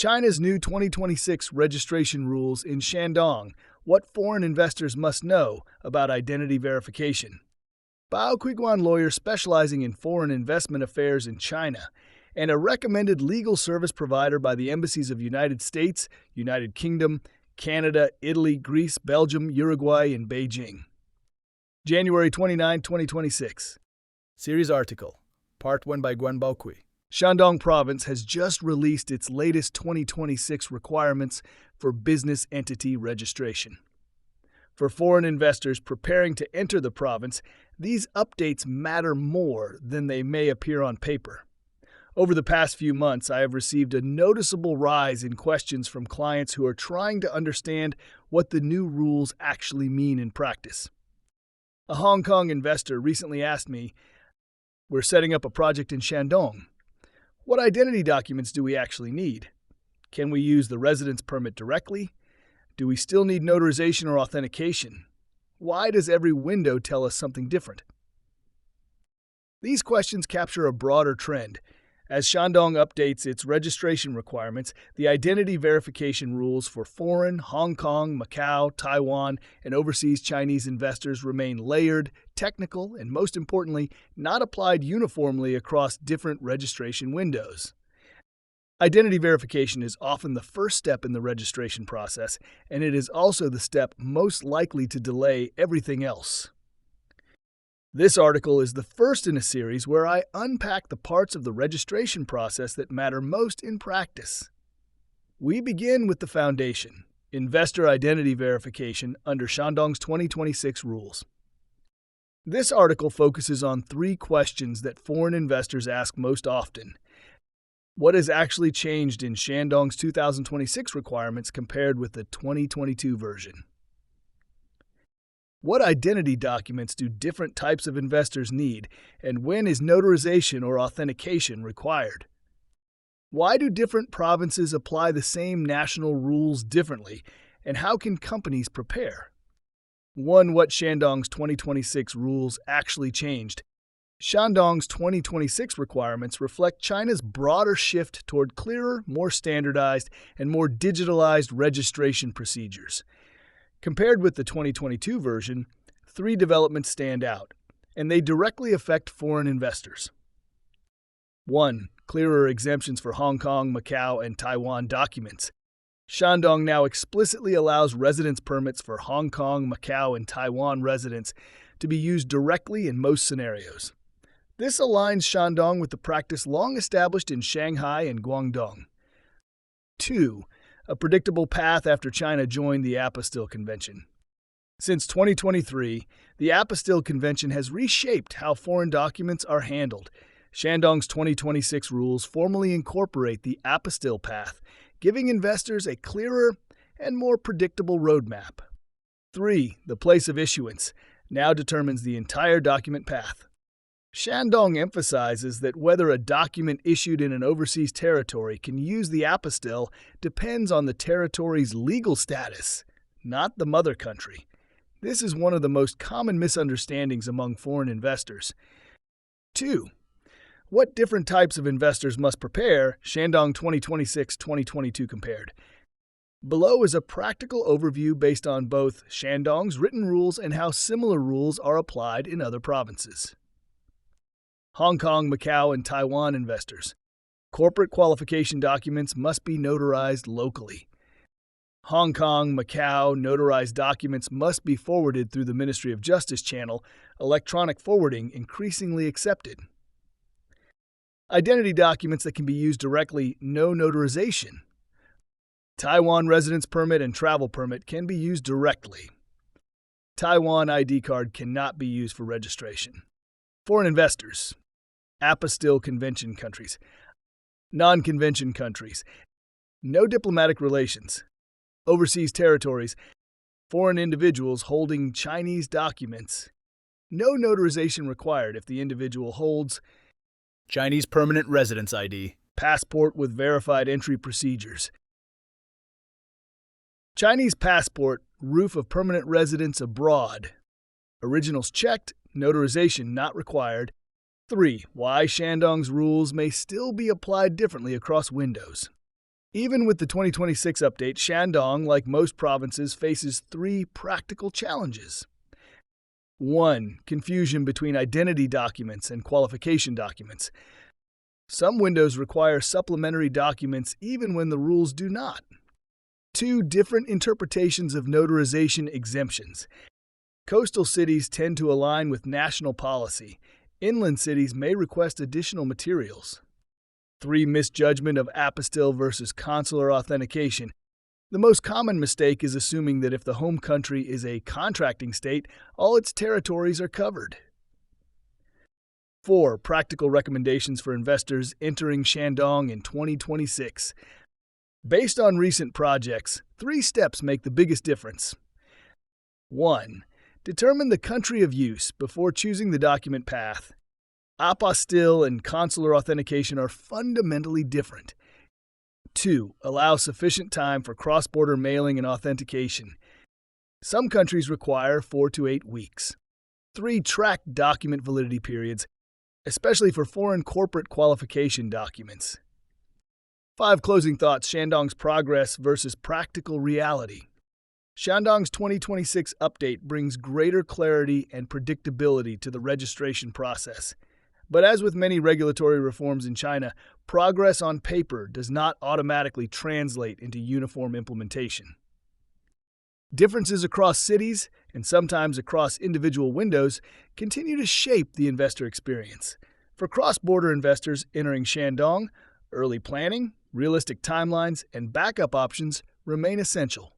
China's new 2026 registration rules in Shandong, what foreign investors must know about identity verification. Baokui lawyer specializing in foreign investment affairs in China, and a recommended legal service provider by the embassies of United States, United Kingdom, Canada, Italy, Greece, Belgium, Uruguay, and Beijing. January 29, 2026. Series article, Part 1 by Guan Baokui. Shandong Province has just released its latest 2026 requirements for business entity registration. For foreign investors preparing to enter the province, these updates matter more than they may appear on paper. Over the past few months, I have received a noticeable rise in questions from clients who are trying to understand what the new rules actually mean in practice. A Hong Kong investor recently asked me, "We're setting up a project in Shandong. What identity documents do we actually need? Can we use the residence permit directly? Do we still need notarization or authentication? Why does every window tell us something different?" These questions capture a broader trend. As Shandong updates its registration requirements, the identity verification rules for foreign, Hong Kong, Macau, Taiwan, and overseas Chinese investors remain layered, technical, and most importantly, not applied uniformly across different registration windows. Identity verification is often the first step in the registration process, and it is also the step most likely to delay everything else. This article is the first in a series where I unpack the parts of the registration process that matter most in practice. We begin with the foundation, investor identity verification under Shandong's 2026 rules. This article focuses on three questions that foreign investors ask most often. What has actually changed in Shandong's 2026 requirements compared with the 2022 version? What identity documents do different types of investors need, and when is notarization or authentication required? Why do different provinces apply the same national rules differently, and how can companies prepare? 1. What Shandong's 2026 rules actually changed. Shandong's 2026 requirements reflect China's broader shift toward clearer, more standardized, and more digitalized registration procedures. Compared with the 2022 version, three developments stand out, and they directly affect foreign investors. 1. Clearer exemptions for Hong Kong, Macau, and Taiwan documents. Shandong now explicitly allows residence permits for Hong Kong, Macau, and Taiwan residents to be used directly in most scenarios. This aligns Shandong with the practice long established in Shanghai and Guangdong. 2. A predictable path after China joined the Apostille Convention. Since 2023, the Apostille Convention has reshaped how foreign documents are handled. Shandong's 2026 rules formally incorporate the Apostille path, giving investors a clearer and more predictable roadmap. 3. The place of issuance now determines the entire document path. Shandong emphasizes that whether a document issued in an overseas territory can use the apostille depends on the territory's legal status, not the mother country. This is one of the most common misunderstandings among foreign investors. 2. What different types of investors must prepare, Shandong 2026-2022 compared. Below is a practical overview based on both Shandong's written rules and how similar rules are applied in other provinces. Hong Kong, Macau, and Taiwan investors. Corporate qualification documents must be notarized locally. Hong Kong, Macau, notarized documents must be forwarded through the Ministry of Justice channel, electronic forwarding increasingly accepted. Identity documents that can be used directly, no notarization. Taiwan residence permit and travel permit can be used directly. Taiwan ID card cannot be used for registration. Foreign investors. Apostille Convention countries. Non-convention countries. No diplomatic relations. Overseas territories. Foreign individuals holding Chinese documents. No notarization required if the individual holds Chinese permanent residence ID, passport with verified entry procedures. Chinese passport, proof of permanent residence abroad. Originals checked, notarization not required. 3. Why Shandong's rules may still be applied differently across windows. Even with the 2026 update, Shandong, like most provinces, faces three practical challenges. 1. Confusion between identity documents and qualification documents. Some windows require supplementary documents even when the rules do not. 2. Different interpretations of notarization exemptions. Coastal cities tend to align with national policy. Inland cities may request additional materials. 3. Misjudgment of apostille versus consular authentication. The most common mistake is assuming that if the home country is a contracting state, all its territories are covered. 4. Practical recommendations for investors entering Shandong in 2026. Based on recent projects, 3 steps make the biggest difference. 1. Determine the country of use before choosing the document path. Apostille and consular authentication are fundamentally different. 2. Allow sufficient time for cross-border mailing and authentication. Some countries require 4 to 8 weeks. 3. Track document validity periods, especially for foreign corporate qualification documents. 5. Closing thoughts: Shandong's progress versus practical reality. Shandong's 2026 update brings greater clarity and predictability to the registration process. But as with many regulatory reforms in China, progress on paper does not automatically translate into uniform implementation. Differences across cities, and sometimes across individual windows, continue to shape the investor experience. For cross-border investors entering Shandong, early planning, realistic timelines, and backup options remain essential.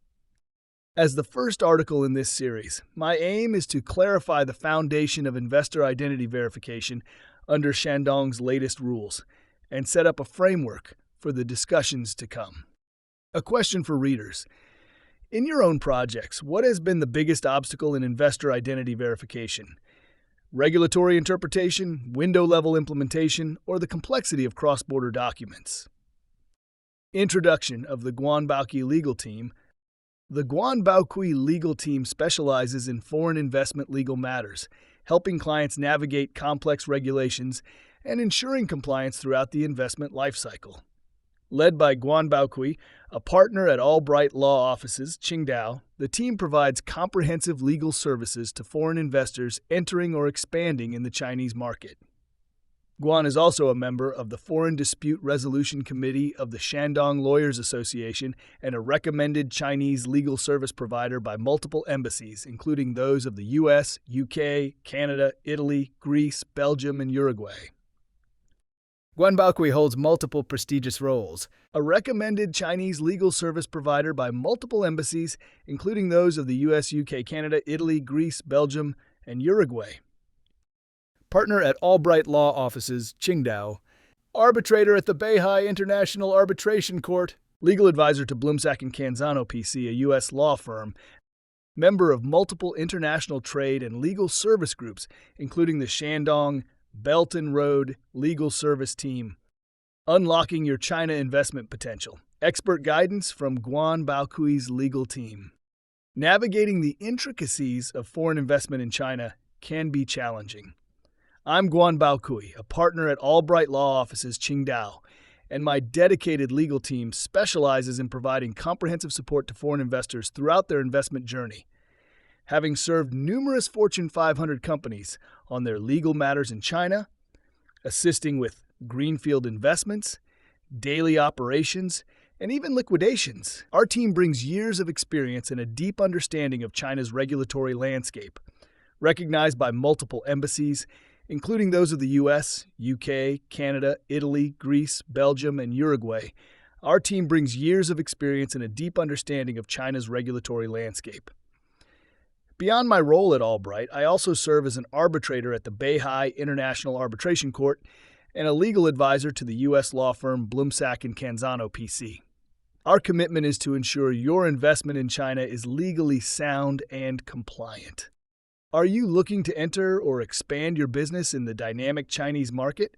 As the first article in this series, my aim is to clarify the foundation of investor identity verification under Shandong's latest rules and set up a framework for the discussions to come. A question for readers. In your own projects, what has been the biggest obstacle in investor identity verification? Regulatory interpretation, window-level implementation, or the complexity of cross-border documents? Introduction of the Guan Baokui Legal Team. The Guan Baokui Legal Team specializes in foreign investment legal matters, helping clients navigate complex regulations and ensuring compliance throughout the investment lifecycle. Led by Guan Baokui, a partner at AllBright Law Offices, Qingdao, the team provides comprehensive legal services to foreign investors entering or expanding in the Chinese market. Guan is also a member of the Foreign Dispute Resolution Committee of the Shandong Lawyers Association and a recommended Chinese legal service provider by multiple embassies, including those of the US, UK, Canada, Italy, Greece, Belgium, and Uruguay. Guan Baokui holds multiple prestigious roles. A recommended Chinese legal service provider by multiple embassies, including those of the US, UK, Canada, Italy, Greece, Belgium, and Uruguay. Partner at AllBright Law Offices, Qingdao. Arbitrator at the Beihai International Arbitration Court. Legal advisor to Blumsack & Canzano PC, a U.S. law firm. Member of multiple international trade and legal service groups, including the Shandong Belt and Road Legal Service Team. Unlocking your China investment potential. Expert guidance from Guan Baokui's legal team. Navigating the intricacies of foreign investment in China can be challenging. I'm Guan Baokui, a partner at AllBright Law Offices, Qingdao, and my dedicated legal team specializes in providing comprehensive support to foreign investors throughout their investment journey. Having served numerous Fortune 500 companies on their legal matters in China, assisting with greenfield investments, daily operations, and even liquidations, our team brings years of experience and a deep understanding of China's regulatory landscape. Recognized by multiple embassies, including those of the US, UK, Canada, Italy, Greece, Belgium, and Uruguay, our team brings years of experience and a deep understanding of China's regulatory landscape. Beyond my role at AllBright, I also serve as an arbitrator at the Beihai International Arbitration Court and a legal advisor to the U.S. law firm Blumsack & Canzano PC. Our commitment is to ensure your investment in China is legally sound and compliant. Are you looking to enter or expand your business in the dynamic Chinese market?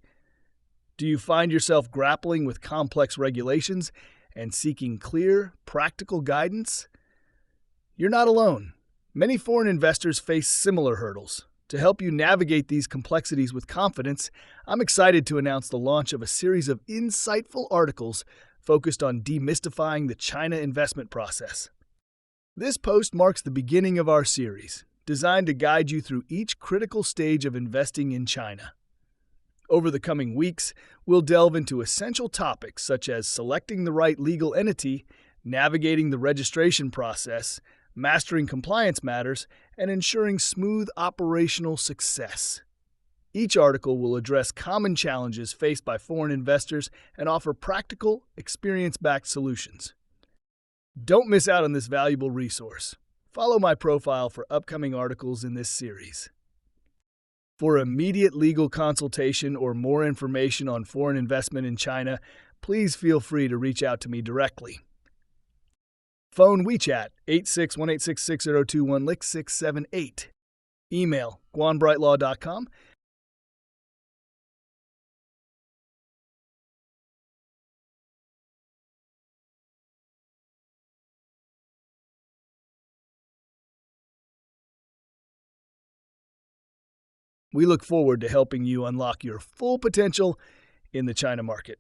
Do you find yourself grappling with complex regulations and seeking clear, practical guidance? You're not alone. Many foreign investors face similar hurdles. To help you navigate these complexities with confidence, I'm excited to announce the launch of a series of insightful articles focused on demystifying the China investment process. This post marks the beginning of our series, designed to guide you through each critical stage of investing in China. Over the coming weeks, we'll delve into essential topics such as selecting the right legal entity, navigating the registration process, mastering compliance matters, and ensuring smooth operational success. Each article will address common challenges faced by foreign investors and offer practical, experience-backed solutions. Don't miss out on this valuable resource. Follow my profile for upcoming articles in this series. For immediate legal consultation or more information on foreign investment in China, please feel free to reach out to me directly. Phone WeChat 8618666021-678. Email guanbrightlaw.com. We look forward to helping you unlock your full potential in the China market.